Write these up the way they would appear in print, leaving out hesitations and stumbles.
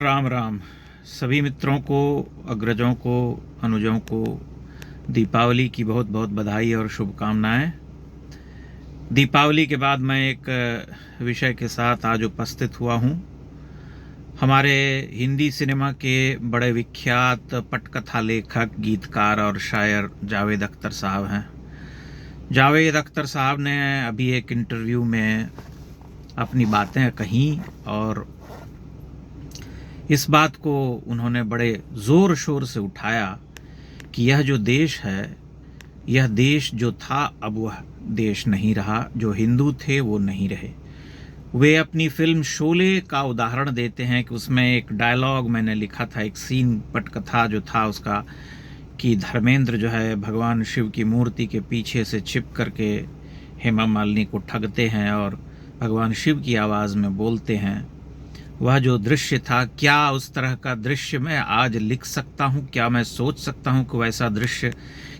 राम राम सभी मित्रों को, अग्रजों को, अनुजों को दीपावली की बहुत बहुत बधाई और शुभकामनाएं। दीपावली के बाद मैं एक विषय के साथ आज उपस्थित हुआ हूं। हमारे हिंदी सिनेमा के बड़े विख्यात पटकथा लेखक, गीतकार और शायर जावेद अख्तर साहब हैं। जावेद अख्तर साहब ने अभी एक इंटरव्यू में अपनी बातें कहीं और इस बात को उन्होंने बड़े ज़ोर शोर से उठाया कि यह जो देश है, यह देश जो था अब वह देश नहीं रहा, जो हिंदू थे वो नहीं रहे। वे अपनी फिल्म शोले का उदाहरण देते हैं कि उसमें एक डायलॉग मैंने लिखा था, एक सीन पटकथा जो था उसका, कि धर्मेंद्र जो है भगवान शिव की मूर्ति के पीछे से छिप करके हेमा मालिनी को ठगते हैं और भगवान शिव की आवाज़ में बोलते हैं। वह जो दृश्य था, क्या उस तरह का दृश्य मैं आज लिख सकता हूँ? क्या मैं सोच सकता हूँ कि वैसा दृश्य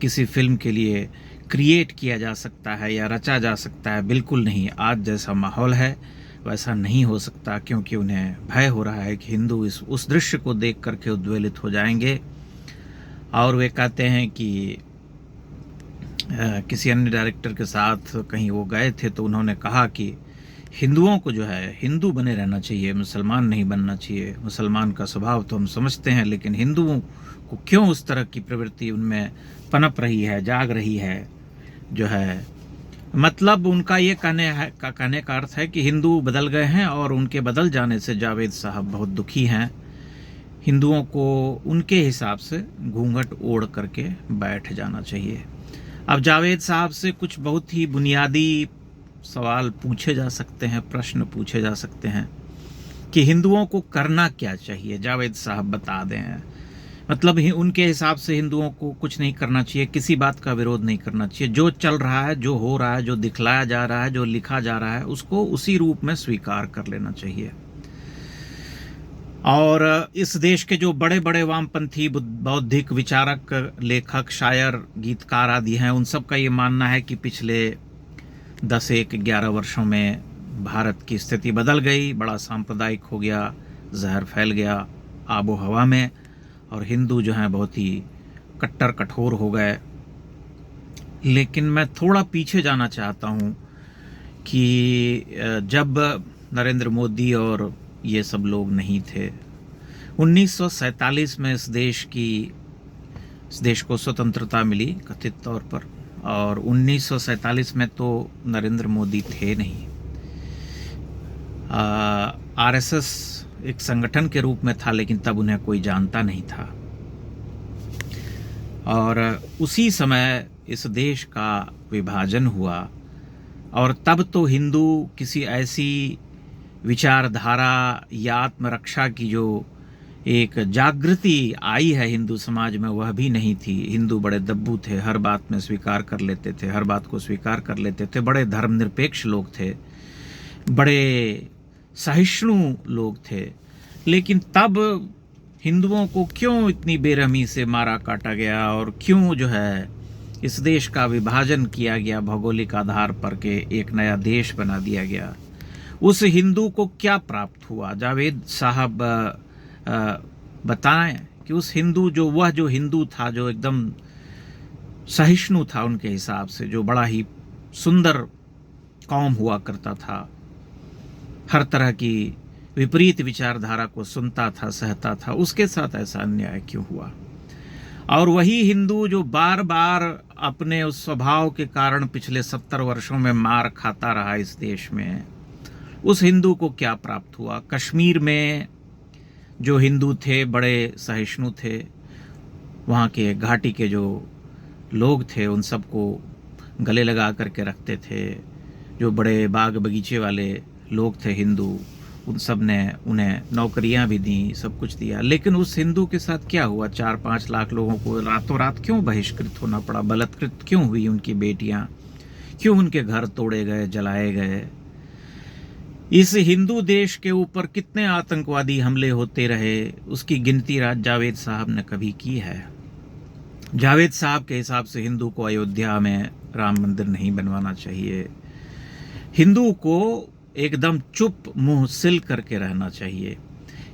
किसी फिल्म के लिए क्रिएट किया जा सकता है या रचा जा सकता है? बिल्कुल नहीं। आज जैसा माहौल है वैसा नहीं हो सकता, क्योंकि उन्हें भय हो रहा है कि हिंदू उस दृश्य को देख करके उद्वेलित हो जाएंगे। और वे कहते हैं कि किसी अन्य डायरेक्टर के साथ कहीं वो गए थे तो उन्होंने कहा कि हिंदुओं को जो है हिंदू बने रहना चाहिए, मुसलमान नहीं बनना चाहिए। मुसलमान का स्वभाव तो हम समझते हैं, लेकिन हिंदुओं को क्यों उस तरह की प्रवृत्ति उनमें पनप रही है, जाग रही है जो है। मतलब उनका ये कहने का अर्थ है कि हिंदू बदल गए हैं और उनके बदल जाने से जावेद साहब बहुत दुखी हैं। हिंदुओं को उनके हिसाब से घूंघट ओढ़ करके बैठ जाना चाहिए। अब जावेद साहब से कुछ बहुत ही बुनियादी सवाल पूछे जा सकते हैं, प्रश्न पूछे जा सकते हैं कि हिंदुओं को करना क्या चाहिए। जावेद साहब बता दें, मतलब उनके हिसाब से हिंदुओं को कुछ नहीं करना चाहिए, किसी बात का विरोध नहीं करना चाहिए। जो चल रहा है, जो हो रहा है, जो दिखलाया जा रहा है, जो लिखा जा रहा है, उसको उसी रूप में स्वीकार कर लेना चाहिए। और इस देश के जो बड़े बड़े वामपंथी बौद्धिक विचारक, लेखक, शायर, गीतकार आदि हैं, उन सब का ये मानना है कि पिछले 10-11 वर्षों में भारत की स्थिति बदल गई, बड़ा सांप्रदायिक हो गया, जहर फैल गया आबो हवा में, और हिंदू जो हैं बहुत ही कट्टर कठोर हो गए। लेकिन मैं थोड़ा पीछे जाना चाहता हूँ कि जब नरेंद्र मोदी और ये सब लोग नहीं थे, 1947 में इस देश को स्वतंत्रता मिली कथित तौर पर, और 1947 में तो नरेंद्र मोदी थे नहीं। आरएसएस एक संगठन के रूप में था, लेकिन तब उन्हें कोई जानता नहीं था। और उसी समय इस देश का विभाजन हुआ, और तब तो हिंदू किसी ऐसी विचारधारा या आत्मरक्षा की जो एक जागृति आई है हिंदू समाज में, वह भी नहीं थी। हिंदू बड़े दब्बू थे, हर बात में स्वीकार कर लेते थे, हर बात को स्वीकार कर लेते थे, बड़े धर्मनिरपेक्ष लोग थे, बड़े सहिष्णु लोग थे। लेकिन तब हिंदुओं को क्यों इतनी बेरहमी से मारा काटा गया, और क्यों जो है इस देश का विभाजन किया गया, भौगोलिक आधार पर के एक नया देश बना दिया गया? उस हिंदू को क्या प्राप्त हुआ? जावेद साहब बताएं कि उस हिंदू जो हिंदू था, जो एकदम सहिष्णु था उनके हिसाब से, जो बड़ा ही सुंदर कौम हुआ करता था, हर तरह की विपरीत विचारधारा को सुनता था, सहता था, उसके साथ ऐसा अन्याय क्यों हुआ? और वही हिंदू जो बार बार अपने उस स्वभाव के कारण पिछले 70 वर्षों में मार खाता रहा इस देश में, उस हिंदू को क्या प्राप्त हुआ? कश्मीर में जो हिंदू थे बड़े सहिष्णु थे, वहाँ के घाटी के जो लोग थे उन सबको गले लगा करके रखते थे। जो बड़े बाग बगीचे वाले लोग थे हिंदू, उन सब ने उन्हें नौकरियां भी दी, सब कुछ दिया। लेकिन उस हिंदू के साथ क्या हुआ? 4-5 लाख लोगों को रातों रात क्यों बहिष्कृत होना पड़ा? बलात्कृत क्यों हुई उनकी बेटियां? क्यों उनके घर तोड़े गए, जलाए गए? इस हिंदू देश के ऊपर कितने आतंकवादी हमले होते रहे, उसकी गिनती जावेद साहब ने कभी की है? जावेद साहब के हिसाब से हिंदू को अयोध्या में राम मंदिर नहीं बनवाना चाहिए। हिंदू को एकदम चुप मुंह सिल करके रहना चाहिए।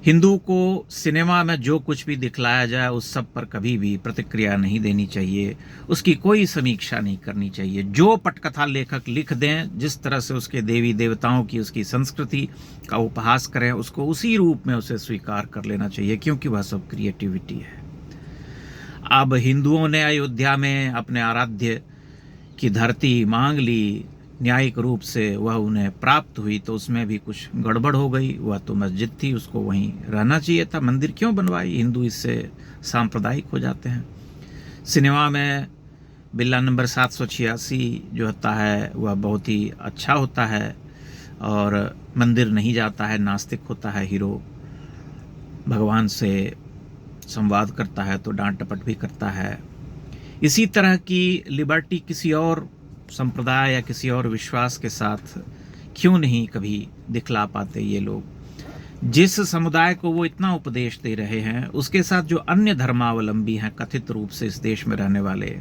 हिंदू को सिनेमा में जो कुछ भी दिखलाया जाए उस सब पर कभी भी प्रतिक्रिया नहीं देनी चाहिए, उसकी कोई समीक्षा नहीं करनी चाहिए। जो पटकथा लेखक लिख दें, जिस तरह से उसके देवी देवताओं की, उसकी संस्कृति का उपहास करें, उसको उसी रूप में उसे स्वीकार कर लेना चाहिए, क्योंकि वह सब क्रिएटिविटी है। अब हिंदुओं ने अयोध्या में अपने आराध्य की धरती मांग ली, न्यायिक रूप से वह उन्हें प्राप्त हुई, तो उसमें भी कुछ गड़बड़ हो गई। वह तो मस्जिद थी, उसको वहीं रहना चाहिए था, मंदिर क्यों बनवाई? हिंदू इससे सांप्रदायिक हो जाते हैं। सिनेमा में बिल्ला नंबर 786 जो होता है वह बहुत ही अच्छा होता है, और मंदिर नहीं जाता है, नास्तिक होता है हीरो, भगवान से संवाद करता है तो डांट टपट भी करता है। इसी तरह की लिबर्टी किसी और संप्रदाय या किसी और विश्वास के साथ क्यों नहीं कभी दिखला पाते ये लोग? जिस समुदाय को वो इतना उपदेश दे रहे हैं, उसके साथ जो अन्य धर्मावलंबी हैं कथित रूप से इस देश में रहने वाले,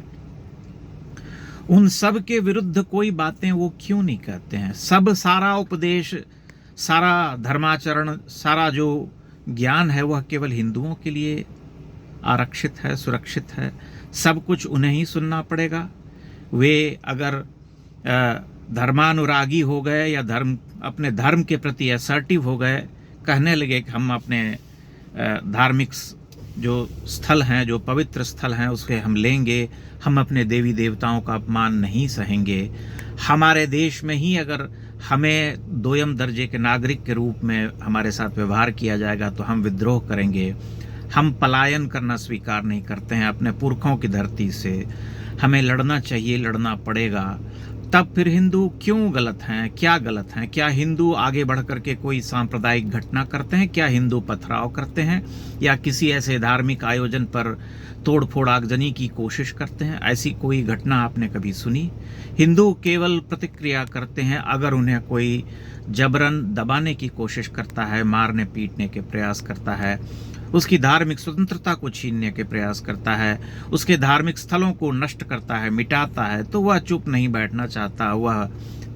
उन सब के विरुद्ध कोई बातें वो क्यों नहीं कहते हैं? सारा उपदेश, सारा धर्माचरण, सारा जो ज्ञान है वह केवल हिंदुओं के लिए आरक्षित है, सुरक्षित है। सब कुछ उन्हें ही सुनना पड़ेगा। वे अगर धर्मानुरागी हो गए या अपने धर्म के प्रति असर्टिव हो गए, कहने लगे कि हम अपने धार्मिक जो स्थल हैं, जो पवित्र स्थल हैं, उसके हम लेंगे, हम अपने देवी देवताओं का अपमान नहीं सहेंगे, हमारे देश में ही अगर हमें दोयम दर्जे के नागरिक के रूप में हमारे साथ व्यवहार किया जाएगा तो हम विद्रोह करेंगे, हम पलायन करना स्वीकार नहीं करते हैं अपने पुरखों की धरती से, हमें लड़ना चाहिए, लड़ना पड़ेगा। तब फिर हिंदू क्यों गलत हैं? क्या गलत हैं? क्या हिंदू आगे बढ़ करके कोई सांप्रदायिक घटना करते हैं? क्या हिंदू पथराव करते हैं या किसी ऐसे धार्मिक आयोजन पर तोड़फोड़ आगजनी की कोशिश करते हैं? ऐसी कोई घटना आपने कभी सुनी? हिंदू केवल प्रतिक्रिया करते हैं अगर उन्हें कोई जबरन दबाने की कोशिश करता है, मारने पीटने के प्रयास करता है, उसकी धार्मिक स्वतंत्रता को छीनने के प्रयास करता है, उसके धार्मिक स्थलों को नष्ट करता है, मिटाता है, तो वह चुप नहीं बैठना चाहता, वह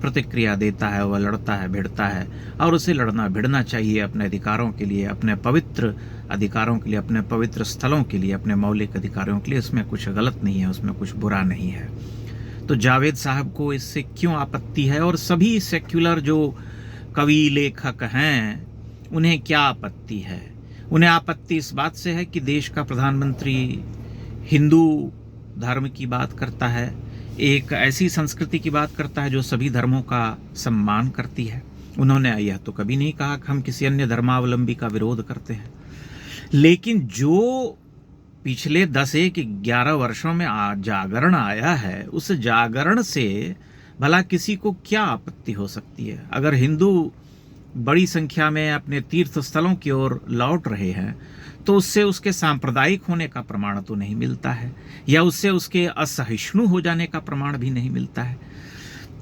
प्रतिक्रिया देता है, वह लड़ता है, भिड़ता है। और उसे लड़ना भिड़ना चाहिए अपने अधिकारों के लिए, अपने पवित्र अधिकारों के लिए, अपने पवित्र स्थलों के लिए, अपने मौलिक अधिकारों के लिए। उसमें कुछ गलत नहीं है, उसमें कुछ बुरा नहीं है। तो जावेद साहब को इससे क्यों आपत्ति है? और सभी सेक्युलर जो कवि लेखक हैं उन्हें क्या आपत्ति है? उन्हें आपत्ति इस बात से है कि देश का प्रधानमंत्री हिंदू धर्म की बात करता है, एक ऐसी संस्कृति की बात करता है जो सभी धर्मों का सम्मान करती है। उन्होंने यह तो कभी नहीं कहा कि हम किसी अन्य धर्मावलंबी का विरोध करते हैं। लेकिन जो पिछले 10-11 वर्षों में जागरण आया है, उस जागरण से भला किसी को क्या आपत्ति हो सकती है? अगर हिंदू बड़ी संख्या में अपने तीर्थ स्थलों की ओर लौट रहे हैं तो उससे उसके सांप्रदायिक होने का प्रमाण तो नहीं मिलता है, या उससे उसके असहिष्णु हो जाने का प्रमाण भी नहीं मिलता है।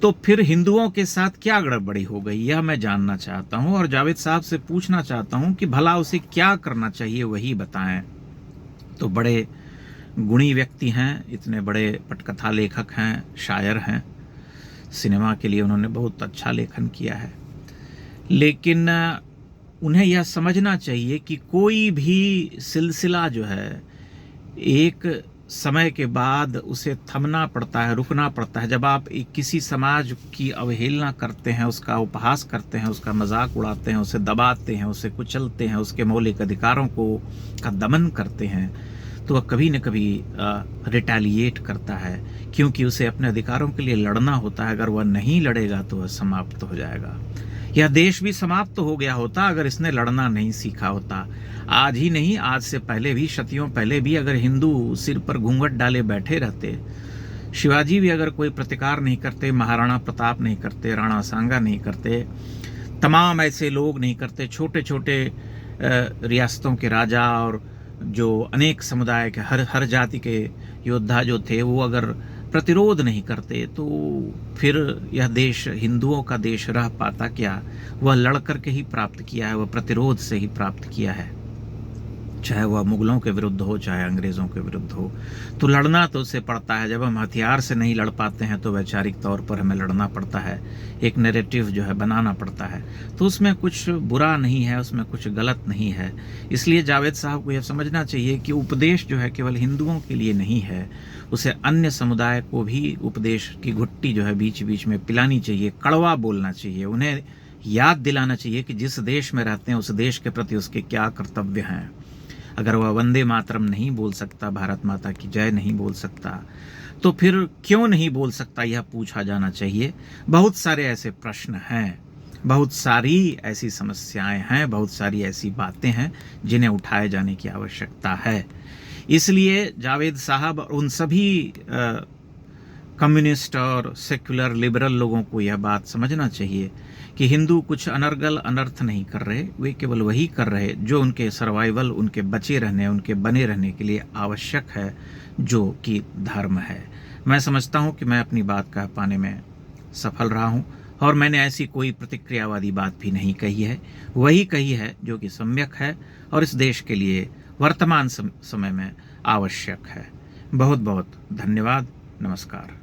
तो फिर हिंदुओं के साथ क्या गड़बड़ी हो गई, यह मैं जानना चाहता हूं और जावेद साहब से पूछना चाहता हूं कि भला उसे क्या करना चाहिए, वही बताएं। तो बड़े गुणी व्यक्ति हैं, इतने बड़े पटकथा लेखक हैं, शायर हैं, सिनेमा के लिए उन्होंने बहुत अच्छा लेखन किया है। लेकिन उन्हें यह समझना चाहिए कि कोई भी सिलसिला जो है एक समय के बाद उसे थमना पड़ता है, रुकना पड़ता है। जब आप किसी समाज की अवहेलना करते हैं, उसका उपहास करते हैं, उसका मजाक उड़ाते हैं, उसे दबाते हैं, उसे कुचलते हैं, उसके मौलिक अधिकारों का दमन करते हैं, तो वह कभी न कभी रिटेलिएट करता है, क्योंकि उसे अपने अधिकारों के लिए लड़ना होता है। अगर वह नहीं लड़ेगा तो वह समाप्त हो जाएगा। यह देश भी समाप्त तो हो गया होता अगर इसने लड़ना नहीं सीखा होता। आज ही नहीं, आज से पहले भी, शतियों पहले भी अगर हिंदू सिर पर घूंघट डाले बैठे रहते, शिवाजी भी अगर कोई प्रतिकार नहीं करते, महाराणा प्रताप नहीं करते, राणा सांगा नहीं करते, तमाम ऐसे लोग नहीं करते, छोटे छोटे रियासतों के राजा और जो अनेक समुदाय के हर जाति के योद्धा जो थे, वो अगर प्रतिरोध नहीं करते तो फिर यह देश हिंदुओं का देश रह पाता क्या? वह लड़ करके ही प्राप्त किया है, वह प्रतिरोध से ही प्राप्त किया है। चाहे वह मुगलों के विरुद्ध हो, चाहे अंग्रेज़ों के विरुद्ध हो। तो लड़ना तो उससे पड़ता है। जब हम हथियार से नहीं लड़ पाते हैं तो वैचारिक तौर पर हमें लड़ना पड़ता है, एक नैरेटिव जो है बनाना पड़ता है। तो उसमें कुछ बुरा नहीं है, उसमें कुछ गलत नहीं है। इसलिए जावेद साहब को यह समझना चाहिए कि उपदेश जो है केवल हिंदुओं के लिए नहीं है, उसे अन्य समुदाय को भी उपदेश की घुट्टी जो है बीच बीच में पिलानी चाहिए, कड़वा बोलना चाहिए, उन्हें याद दिलाना चाहिए कि जिस देश में रहते हैं उस देश के प्रति उसके क्या कर्तव्य हैं। अगर वह वंदे मातरम नहीं बोल सकता, भारत माता की जय नहीं बोल सकता, तो फिर क्यों नहीं बोल सकता, यह पूछा जाना चाहिए। बहुत सारे ऐसे प्रश्न हैं, बहुत सारी ऐसी समस्याएं हैं, बहुत सारी ऐसी बातें हैं जिन्हें उठाए जाने की आवश्यकता है। इसलिए जावेद साहब और उन सभी कम्युनिस्ट और सेक्युलर लिबरल लोगों को यह बात समझना चाहिए कि हिंदू कुछ अनर्गल अनर्थ नहीं कर रहे, वे केवल वही कर रहे जो उनके सर्वाइवल, उनके बचे रहने, उनके बने रहने के लिए आवश्यक है, जो कि धर्म है। मैं समझता हूँ कि मैं अपनी बात कह पाने में सफल रहा हूँ और मैंने ऐसी कोई प्रतिक्रियावादी बात भी नहीं कही है, वही कही है जो कि सम्यक है और इस देश के लिए वर्तमान समय में आवश्यक है। बहुत बहुत धन्यवाद। नमस्कार।